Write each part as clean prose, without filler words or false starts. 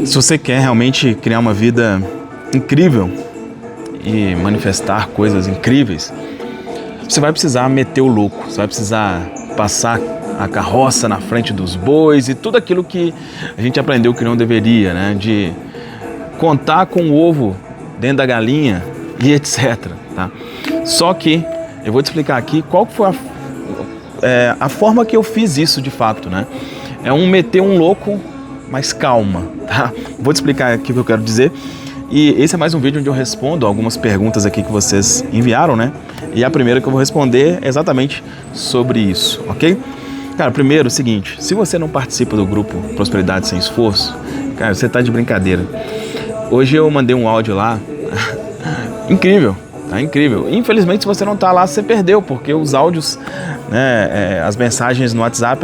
Se você quer realmente criar uma vida incrível e manifestar coisas incríveis, você vai precisar meter o louco, você vai precisar passar a carroça na frente dos bois e tudo aquilo que a gente aprendeu que não deveria, né? De contar com o ovo dentro da galinha e etc. Tá? Só que eu vou te explicar aqui qual foi a forma que eu fiz isso de fato, né? É meter um louco, mas calma, tá? Vou te explicar aqui o que eu quero dizer. E esse é mais um vídeo onde eu respondo algumas perguntas aqui que vocês enviaram, né? E a primeira que eu vou responder é exatamente sobre isso, ok? Cara, primeiro, o seguinte, se você não participa do grupo Prosperidade Sem Esforço, cara, você tá de brincadeira. Hoje eu mandei um áudio lá, incrível, tá incrível. Infelizmente, se você não tá lá, você perdeu, porque os áudios, né, as mensagens no WhatsApp,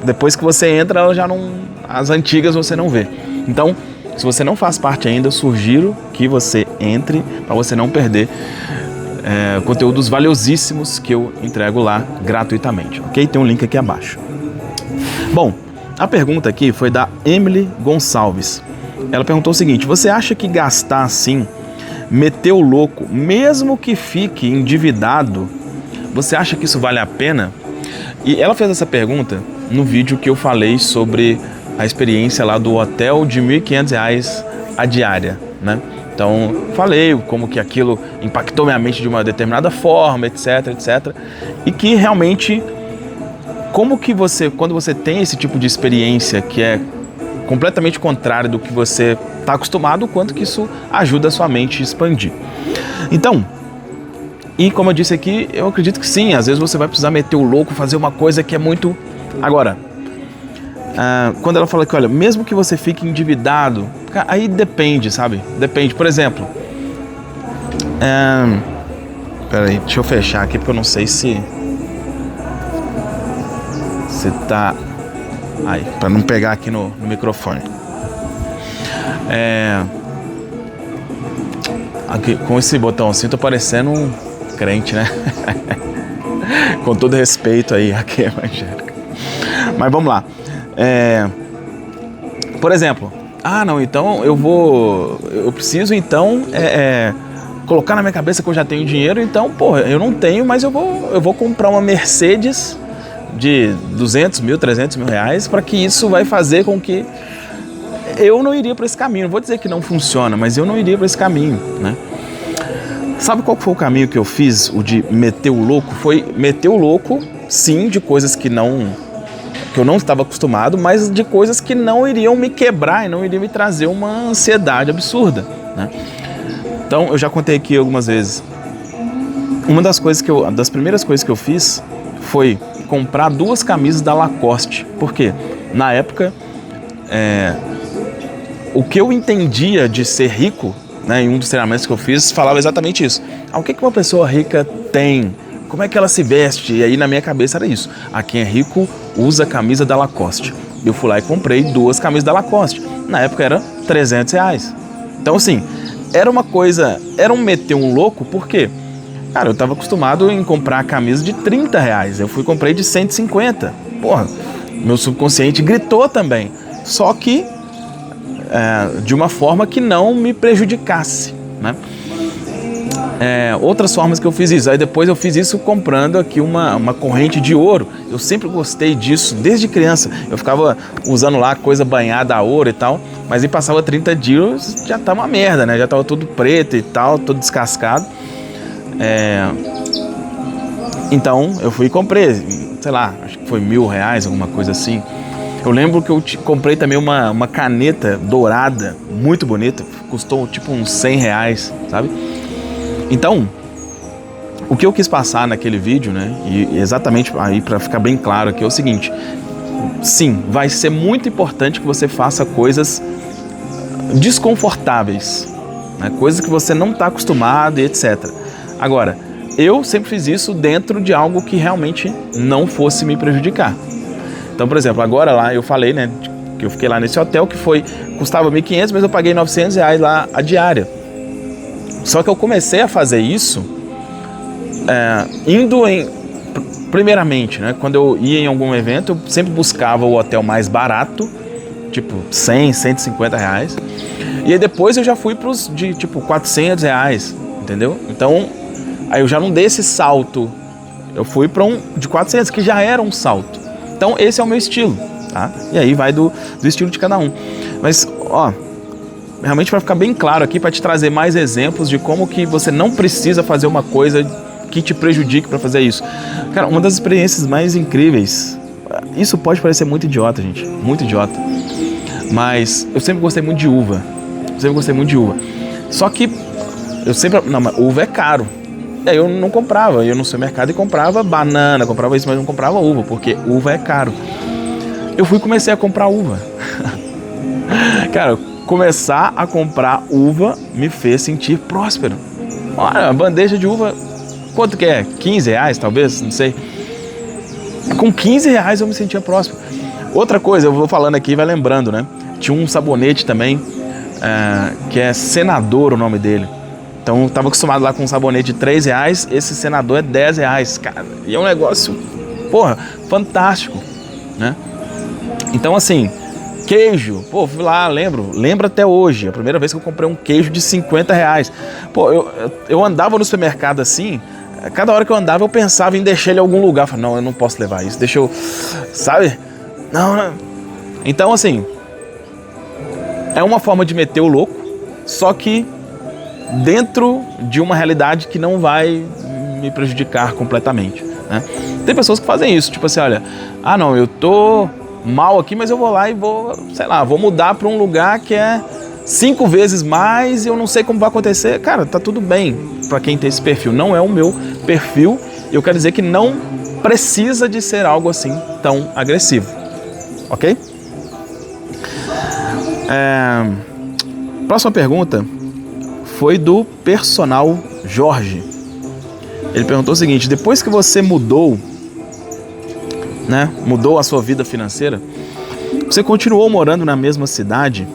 depois que você entra, ela já não, as antigas você não vê. Então, se você não faz parte ainda, eu sugiro que você entre para você não perder conteúdos valiosíssimos que eu entrego lá gratuitamente, ok? Tem um link aqui abaixo. Bom, a pergunta aqui foi da Emily Gonçalves. Ela perguntou o seguinte: você acha que gastar assim, meter o louco, mesmo que fique endividado, você acha que isso vale a pena? E ela fez essa pergunta no vídeo que eu falei sobre a experiência lá do hotel de R$ 1.500 a diária, né? Então, falei como que aquilo impactou minha mente de uma determinada forma, etc, etc. E que realmente, como que você, quando você tem esse tipo de experiência que é completamente contrário do que você está acostumado, o quanto que isso ajuda a sua mente a expandir. Então, e como eu disse aqui, eu acredito que sim, às vezes você vai precisar meter o louco, fazer uma coisa que é muito... Agora, quando ela fala que, olha, mesmo que você fique endividado, aí depende, sabe? Depende. Por exemplo, peraí, deixa eu fechar aqui porque eu não sei se tá... Aí, para não pegar aqui no microfone. Aqui, com esse botãozinho, tô parecendo um crente, né? Com todo respeito aí, aqui é evangélica. Mas vamos lá. Por exemplo, não, então eu preciso então colocar na minha cabeça que eu já tenho dinheiro, então, porra, eu não tenho, mas eu vou comprar uma Mercedes de 200 mil, 300 mil reais, para que isso vai fazer com que eu não iria para esse caminho. Não vou dizer que não funciona, mas eu não iria para esse caminho, né? Sabe qual foi o caminho que eu fiz, o de meter o louco? Foi meter o louco, sim, de coisas que eu não estava acostumado, mas de coisas que não iriam me quebrar e não iriam me trazer uma ansiedade absurda, né? Então, eu já contei aqui algumas vezes. Uma das primeiras coisas que eu fiz foi comprar 2 camisas da Lacoste. Por quê? Na época, o que eu entendia de ser rico, né, em um dos treinamentos que eu fiz, falava exatamente isso. O que uma pessoa rica tem? Como é que ela se veste? E aí na minha cabeça era isso. Quem é rico usa a camisa da Lacoste. Eu fui lá e comprei 2 camisas da Lacoste. Na época era R$300. Então assim, era um meter um louco, por quê? Cara, eu estava acostumado em comprar a camisa de R$30. Eu fui e comprei de 150. Porra, meu subconsciente gritou também. Só que de uma forma que não me prejudicasse, né? Outras formas que eu fiz isso. Aí depois eu fiz isso comprando aqui uma corrente de ouro. Eu sempre gostei disso, desde criança. Eu ficava usando lá coisa banhada a ouro e tal. Mas aí passava 30 dias, já tá uma merda, né? Já tava tudo preto e tal, todo descascado. Então eu fui e comprei, sei lá, acho que foi R$1.000, alguma coisa assim. Eu lembro que eu comprei também uma caneta dourada, muito bonita, custou tipo uns R$100, sabe? Então, o que eu quis passar naquele vídeo, né, e exatamente aí para ficar bem claro aqui, é o seguinte: sim, vai ser muito importante que você faça coisas desconfortáveis, né, coisas que você não está acostumado e etc. Agora, eu sempre fiz isso dentro de algo que realmente não fosse me prejudicar. Então, por exemplo, agora lá eu falei, né, que eu fiquei lá nesse hotel que custava R$1.500, mas eu paguei R$900 lá a diária. Só que eu comecei a fazer isso primeiramente, né, quando eu ia em algum evento, eu sempre buscava o hotel mais barato tipo 100, 150 reais. E aí depois eu já fui pros de tipo 400 reais, entendeu? Então, aí eu já não dei esse salto. Eu fui para um de 400, que já era um salto. Então esse é o meu estilo, tá? E aí vai do estilo de cada um. Mas, ó, realmente vai ficar bem claro aqui para te trazer mais exemplos de como que você não precisa fazer uma coisa que te prejudique para fazer isso. Cara, uma das experiências mais incríveis, isso pode parecer muito idiota, gente, muito idiota, mas eu sempre gostei muito de uva. Só que eu sempre, não, mas uva é caro. E aí eu não comprava, eu ia no supermercado e comprava banana, comprava isso, mas não comprava uva, porque uva é caro. Eu comecei a comprar uva. Cara, começar a comprar uva me fez sentir próspero. Olha, a bandeja de uva, quanto que é? 15 reais talvez? Não sei. Com 15 reais eu me sentia próspero. Outra coisa, eu vou falando aqui e vai lembrando, né? Tinha um sabonete também, que é Senador o nome dele. Então eu tava acostumado lá com um sabonete de 3 reais, esse Senador é 10 reais, cara. E é um negócio, porra, fantástico, né? Então assim, queijo, pô, fui lá, lembro até hoje, a primeira vez que eu comprei um queijo de 50 reais. Pô, eu andava no supermercado assim, cada hora que eu andava eu pensava em deixar ele em algum lugar. Eu falei, não, eu não posso levar isso, deixa eu, sabe? Não. Então assim, é uma forma de meter o louco, só que dentro de uma realidade que não vai me prejudicar completamente, né? Tem pessoas que fazem isso, tipo assim, olha, não, eu tô mal aqui, mas eu vou lá e vou, sei lá, vou mudar para um lugar que é 5 vezes mais e eu não sei como vai acontecer. Cara, tá tudo bem para quem tem esse perfil, não é o meu perfil, eu quero dizer que não precisa de ser algo assim tão agressivo, ok? Próxima pergunta foi do personal Jorge. Ele perguntou o seguinte: depois que você mudou, né, mudou a sua vida financeira, você continuou morando na mesma cidade?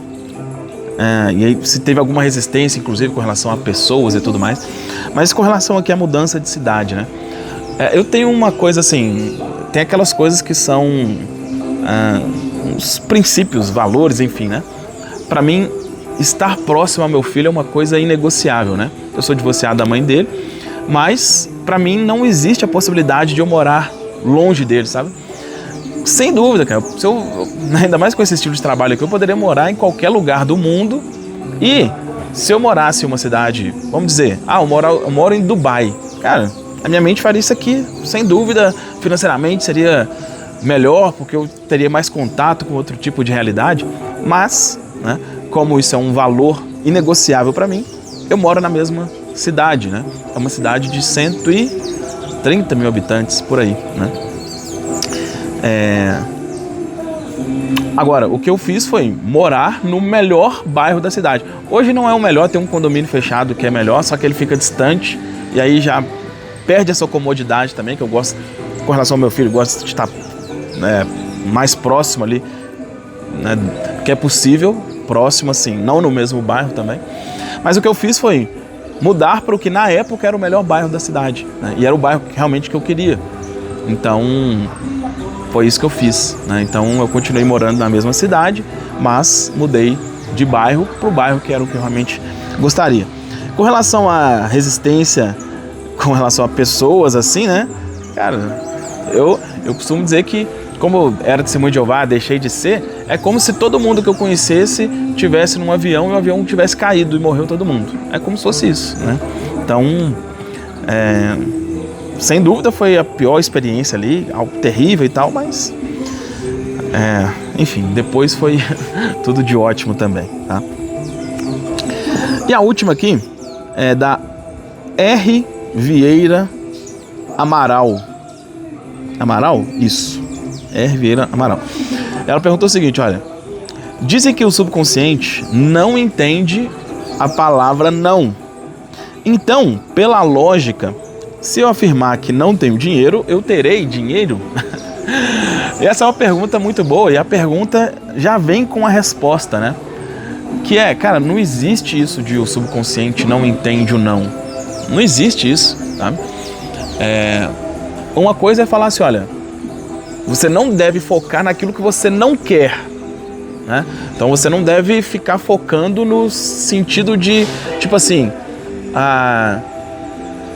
E aí se teve alguma resistência, inclusive com relação a pessoas e tudo mais, mas com relação aqui à mudança de cidade, né? Eu tenho uma coisa assim, tem aquelas coisas que são uns princípios, valores, enfim, né? Para mim, estar próximo ao meu filho é uma coisa inegociável, né? Eu sou divorciado da mãe dele, mas para mim não existe a possibilidade de eu morar longe dele, sabe? Sem dúvida, cara. Ainda mais com esse estilo de trabalho aqui, eu poderia morar em qualquer lugar do mundo. E se eu morasse em uma cidade, vamos dizer, eu moro em Dubai. Cara, a minha mente faria isso aqui, sem dúvida. Financeiramente seria melhor, porque eu teria mais contato com outro tipo de realidade. Mas, né, como isso é um valor inegociável para mim, eu moro na mesma cidade, né? É uma cidade de 130 mil habitantes, por aí, né? Agora, o que eu fiz foi morar no melhor bairro da cidade. Hoje não é o melhor, tem um condomínio fechado que é melhor, só que ele fica distante e aí já perde essa comodidade também, que eu gosto, com relação ao meu filho, gosto de estar, né, mais próximo ali, né, que é possível, próximo assim, não no mesmo bairro também. Mas o que eu fiz foi mudar para o que na época era o melhor bairro da cidade, né, e era o bairro realmente que eu queria. Então foi isso que eu fiz, né? Então eu continuei morando na mesma cidade, mas mudei de bairro para o bairro que era o que eu realmente gostaria. Com relação à resistência, com relação a pessoas assim, né? Cara, eu costumo dizer que, como eu era testemunho de Jeová, deixei de ser, é como se todo mundo que eu conhecesse tivesse num avião e o avião tivesse caído e morreu todo mundo. É como se fosse isso, né? Então, sem dúvida foi a pior experiência ali, algo terrível e tal, mas enfim, depois foi tudo de ótimo também, tá? E a última aqui é da R. Vieira Amaral. Amaral? Isso. R. Vieira Amaral. Ela perguntou o seguinte, olha: dizem que o subconsciente não entende a palavra não. Então, pela lógica, se eu afirmar que não tenho dinheiro, eu terei dinheiro? E essa é uma pergunta muito boa, e a pergunta já vem com a resposta, né? Que é, cara, não existe isso de o subconsciente não entende o não. Não existe isso, tá? Uma coisa é falar assim, olha, você não deve focar naquilo que você não quer. né? Então você não deve ficar focando no sentido de, tipo assim,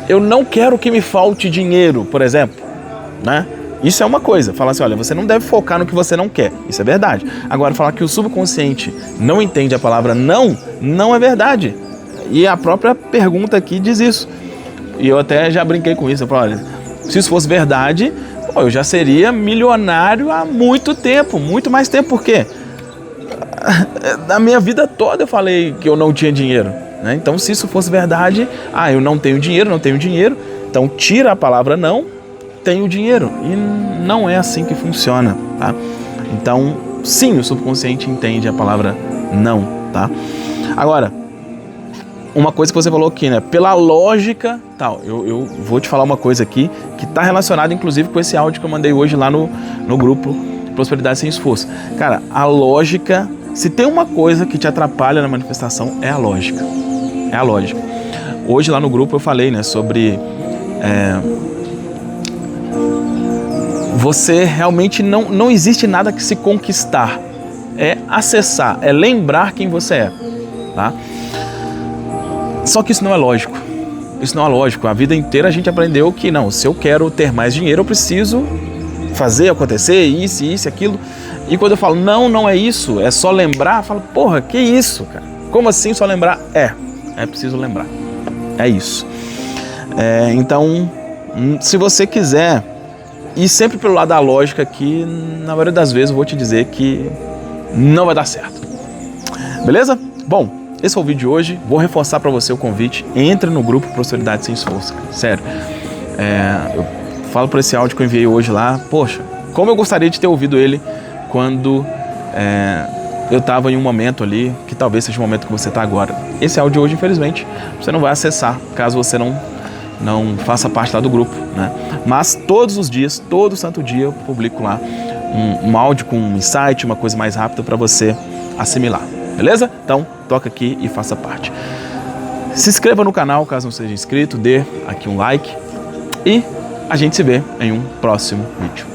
eu não quero que me falte dinheiro, por exemplo, né? Isso é uma coisa, falar assim, olha, você não deve focar no que você não quer, isso é verdade. Agora, falar que o subconsciente não entende a palavra não, não é verdade. E a própria pergunta aqui diz isso. E eu até já brinquei com isso, eu falei, olha, se isso fosse verdade, eu já seria milionário há muito tempo, muito mais tempo, por quê? Na minha vida toda eu falei que eu não tinha dinheiro, né? Então, se isso fosse verdade, eu não tenho dinheiro, então tira a palavra não, tenho dinheiro. E não é assim que funciona, tá? Então, sim, o subconsciente entende a palavra não, tá? Agora, uma coisa que você falou aqui, né? Pela lógica, tal, eu vou te falar uma coisa aqui que está relacionada, inclusive, com esse áudio que eu mandei hoje lá no grupo Prosperidade Sem Esforço. Cara, a lógica, se tem uma coisa que te atrapalha na manifestação, é a lógica. É a lógica. Hoje lá no grupo eu falei, né, sobre você realmente não existe nada que se conquistar. É acessar, é lembrar quem você é, tá? Só que isso não é lógico. Isso não é lógico. A vida inteira a gente aprendeu que não, se eu quero ter mais dinheiro, eu preciso fazer acontecer isso, aquilo. E quando eu falo, não é isso, é só lembrar, eu falo, porra, que isso, cara? Como assim só lembrar? É preciso lembrar. É isso. Então, se você quiser ir sempre pelo lado da lógica aqui, na maioria das vezes eu vou te dizer que não vai dar certo. Beleza? Bom, esse foi o vídeo de hoje. Vou reforçar para você o convite. Entre no grupo Prosperidade Sem Esforço. Sério. Eu falo por esse áudio que eu enviei hoje lá. Poxa, como eu gostaria de ter ouvido ele quando eu estava em um momento ali, que talvez seja o momento que você está agora. Esse áudio hoje, infelizmente, você não vai acessar, caso você não faça parte lá do grupo, né? Mas todos os dias, todo santo dia, eu publico lá um áudio com um insight, uma coisa mais rápida para você assimilar. Beleza? Então, toca aqui e faça parte. Se inscreva no canal, caso não seja inscrito, dê aqui um like e a gente se vê em um próximo vídeo.